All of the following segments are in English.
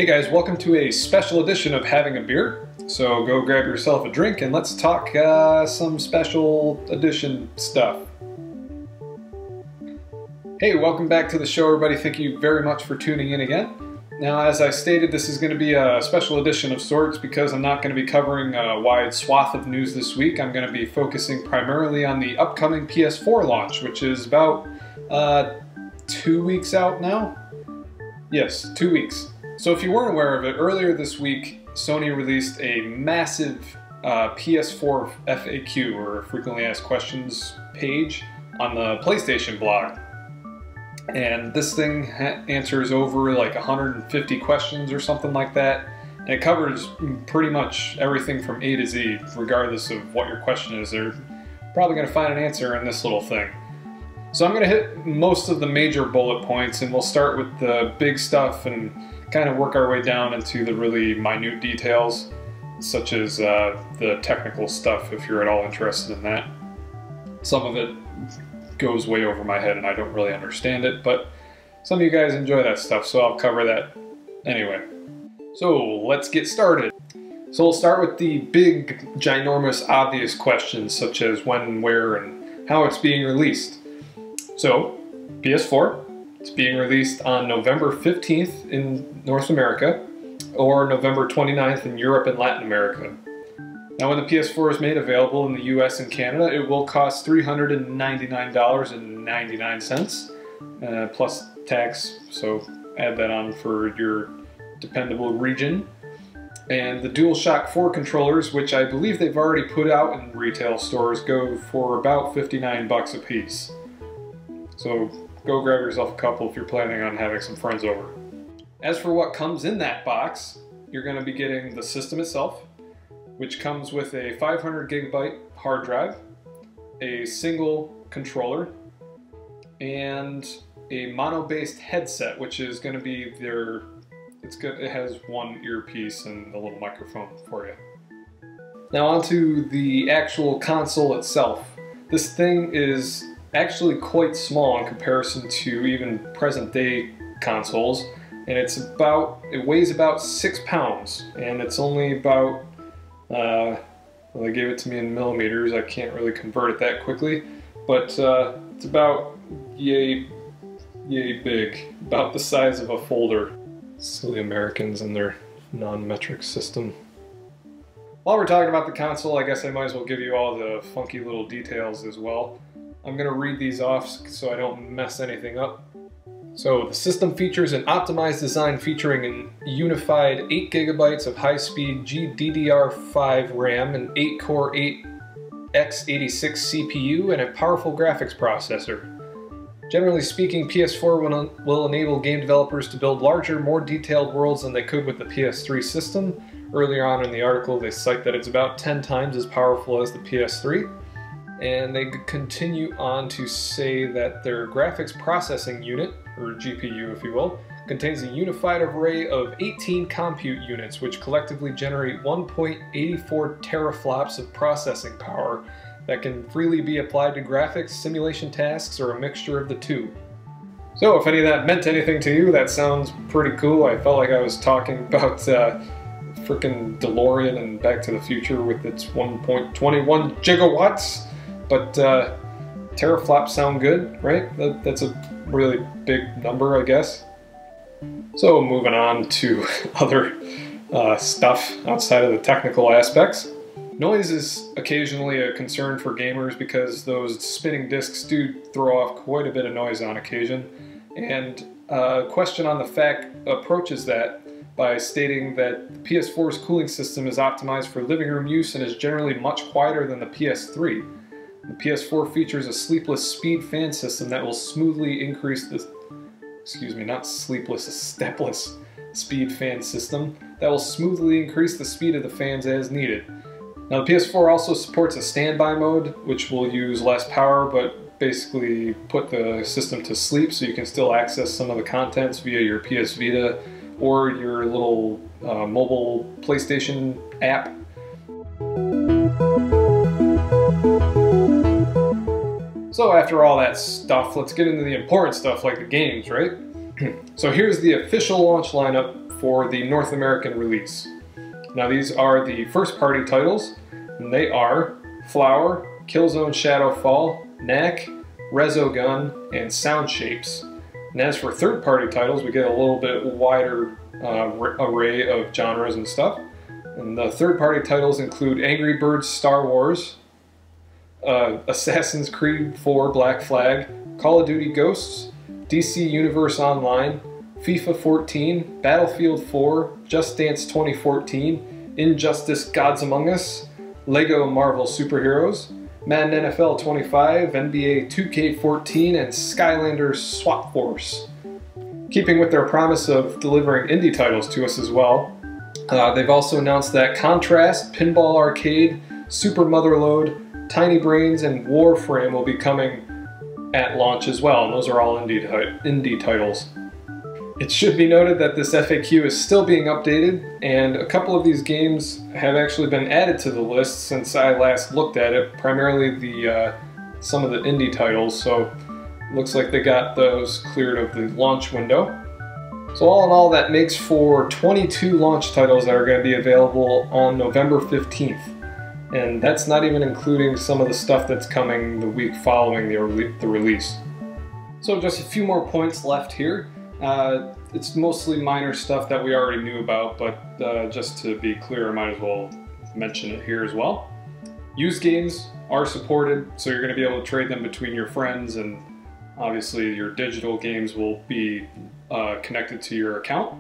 Hey guys, welcome to a special edition of Having a Beer. So go grab yourself a drink and let's talk some special edition stuff. Hey, welcome back to the show everybody. Thank you very much for tuning in again. Now, as I stated, this is going to be a special edition of sorts because I'm not going to be covering a wide swath of news this week. I'm going to be focusing primarily on the upcoming PS4 launch, which is about 2 weeks out now. Yes, 2 weeks. So if you weren't aware of it, earlier this week, Sony released a massive PS4 FAQ, or Frequently Asked Questions page, on the PlayStation blog. And this thing answers over like 150 questions or something like that. And it covers pretty much everything from A to Z, regardless of what your question is. They're probably going to find an answer in this little thing. So I'm going to hit most of the major bullet points, and we'll start with the big stuff and kind of work our way down into the really minute details, such as the technical stuff, if you're at all interested in that. Some of it goes way over my head and I don't really understand it, but some of you guys enjoy that stuff, so I'll cover that anyway. So let's get started. So we'll start with the big, ginormous, obvious questions, such as when, where, and how it's being released. So, PS4. It's being released on November 15th in North America, or November 29th in Europe and Latin America. Now, when the PS4 is made available in the US and Canada, it will cost $399.99 plus tax, so add that on for your dependable region. And the DualShock 4 controllers, which I believe they've already put out in retail stores, go for about 59 bucks a piece. So go grab yourself a couple if you're planning on having some friends over. As for what comes in that box, you're going to be getting the system itself, which comes with a 500 gigabyte hard drive, a single controller, and a mono-based headset, which is going to be their, it has one earpiece and a little microphone for you. Now onto the actual console itself. This thing is actually quite small in comparison to even present day consoles, and it weighs about 6 pounds, and it's only about well, they gave it to me in millimeters. I can't really convert it that quickly, but it's about yay big, about the size of a folder. Silly Americans and their non-metric system. While we're talking about the console, I guess I might as well give you all the funky little details as well. I'm going to read these off so I don't mess anything up. So the system features an optimized design featuring a unified 8 gigabytes of high-speed GDDR5 RAM, an 8-core 8x86 CPU, and a powerful graphics processor. Generally speaking, PS4 will enable game developers to build larger, more detailed worlds than they could with the PS3 system. Earlier on in the article, they cite that it's about 10 times as powerful as the PS3. And they continue on to say that their graphics processing unit, or GPU if you will, contains a unified array of 18 compute units which collectively generate 1.84 teraflops of processing power that can freely be applied to graphics, simulation tasks, or a mixture of the two. So if any of that meant anything to you, that sounds pretty cool. I felt like I was talking about frickin' DeLorean and Back to the Future with its 1.21 gigawatts. But teraflops sound good, right? That's a really big number, I guess. So moving on to other stuff outside of the technical aspects. Noise is occasionally a concern for gamers because those spinning discs do throw off quite a bit of noise on occasion. And Question on the Fact approaches that by stating that the PS4's cooling system is optimized for living room use and is generally much quieter than the PS3. The PS4 features a sleepless speed fan system that will smoothly increase the, not sleepless, a stepless speed fan system that will smoothly increase the speed of the fans as needed. Now the PS4 also supports a standby mode, which will use less power but basically put the system to sleep so you can still access some of the contents via your PS Vita or your little mobile PlayStation app. So after all that stuff, let's get into the important stuff like the games, right? So here's the official launch lineup for the North American release. Now these are the first party titles, and they are Flower, Killzone Shadowfall, Knack, Resogun, and Sound Shapes. And as for third party titles, we get a little bit wider array of genres and stuff. And the third party titles include Angry Birds Star Wars, Assassin's Creed 4 Black Flag, Call of Duty Ghosts, DC Universe Online, FIFA 14, Battlefield 4, Just Dance 2014, Injustice Gods Among Us, Lego Marvel Superheroes, Madden NFL 25, NBA 2K14, and Skylanders Swap Force. Keeping with their promise of delivering indie titles to us as well, they've also announced that Contrast, Pinball Arcade, Super Motherload, Tiny Brains, and Warframe will be coming at launch as well, and those are all indie titles. It should be noted that this FAQ is still being updated, and a couple of these games have actually been added to the list since I last looked at it, primarily some of the indie titles, so it looks like they got those cleared of the launch window. So all in all, that makes for 22 launch titles that are going to be available on November 15th. And that's not even including some of the stuff that's coming the week following the release. So just a few more points left here. It's mostly minor stuff that we already knew about, but just to be clear, I might as well mention it here as well. Used games are supported, so you're going to be able to trade them between your friends, and obviously your digital games will be connected to your account.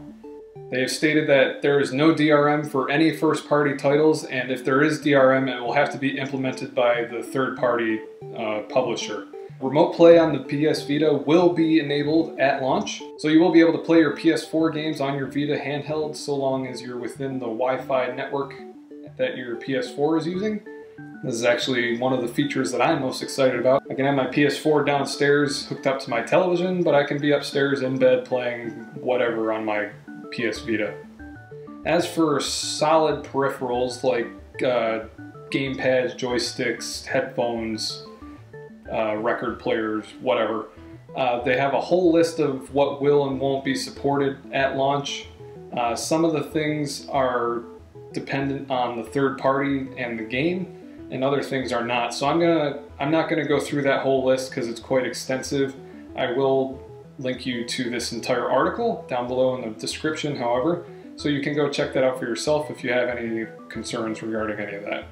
They have stated that there is no DRM for any first-party titles, and if there is DRM, it will have to be implemented by the third-party publisher. Remote play on the PS Vita will be enabled at launch, so you will be able to play your PS4 games on your Vita handheld so long as you're within the Wi-Fi network that your PS4 is using. This is actually one of the features that I'm most excited about. I can have my PS4 downstairs hooked up to my television, but I can be upstairs in bed playing whatever on my PS Vita. As for solid peripherals like gamepads, joysticks, headphones, record players, whatever, they have a whole list of what will and won't be supported at launch. Some of the things are dependent on the third party and the game, and other things are not. So I'm not gonna go through that whole list because it's quite extensive. I will link you to this entire article down below in the description, however, so you can go check that out for yourself if you have any concerns regarding any of that.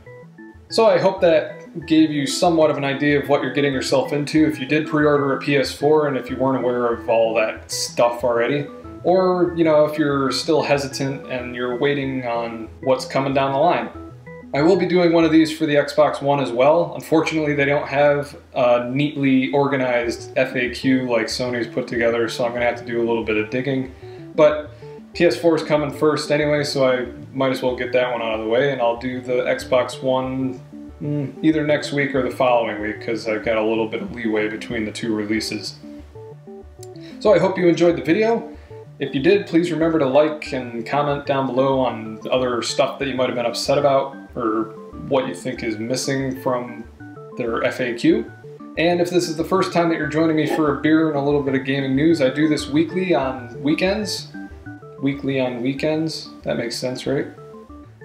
So I hope that gave you somewhat of an idea of what you're getting yourself into if you did pre-order a PS4 and if you weren't aware of all that stuff already. Or, you know, if you're still hesitant and you're waiting on what's coming down the line. I will be doing one of these for the Xbox One as well. Unfortunately, they don't have a neatly organized FAQ like Sony's put together, so I'm going to have to do a little bit of digging. But PS4 is coming first anyway, so I might as well get that one out of the way, and I'll do the Xbox One either next week or the following week, because I've got a little bit of leeway between the two releases. So I hope you enjoyed the video. If you did, please remember to like and comment down below on other stuff that you might have been upset about, or what you think is missing from their FAQ. And if this is the first time that you're joining me for a beer and a little bit of gaming news, I do this weekly on weekends. Weekly on weekends, that makes sense, right?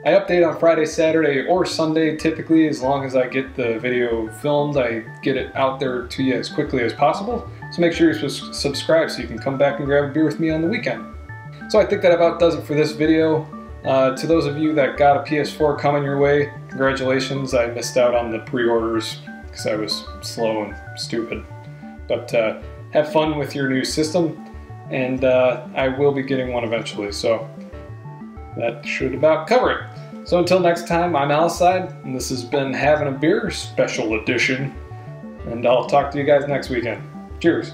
I update on Friday, Saturday, or Sunday typically. As long as I get the video filmed, I get it out there to you as quickly as possible. So make sure you're subscribed so you can come back and grab a beer with me on the weekend. So I think that about does it for this video. To those of you that got a PS4 coming your way, congratulations. I missed out on the pre-orders because I was slow and stupid. But have fun with your new system, and I will be getting one eventually, so that should about cover it. So until next time, I'm Alcide, and this has been Having a Beer Special Edition, and I'll talk to you guys next weekend. Cheers.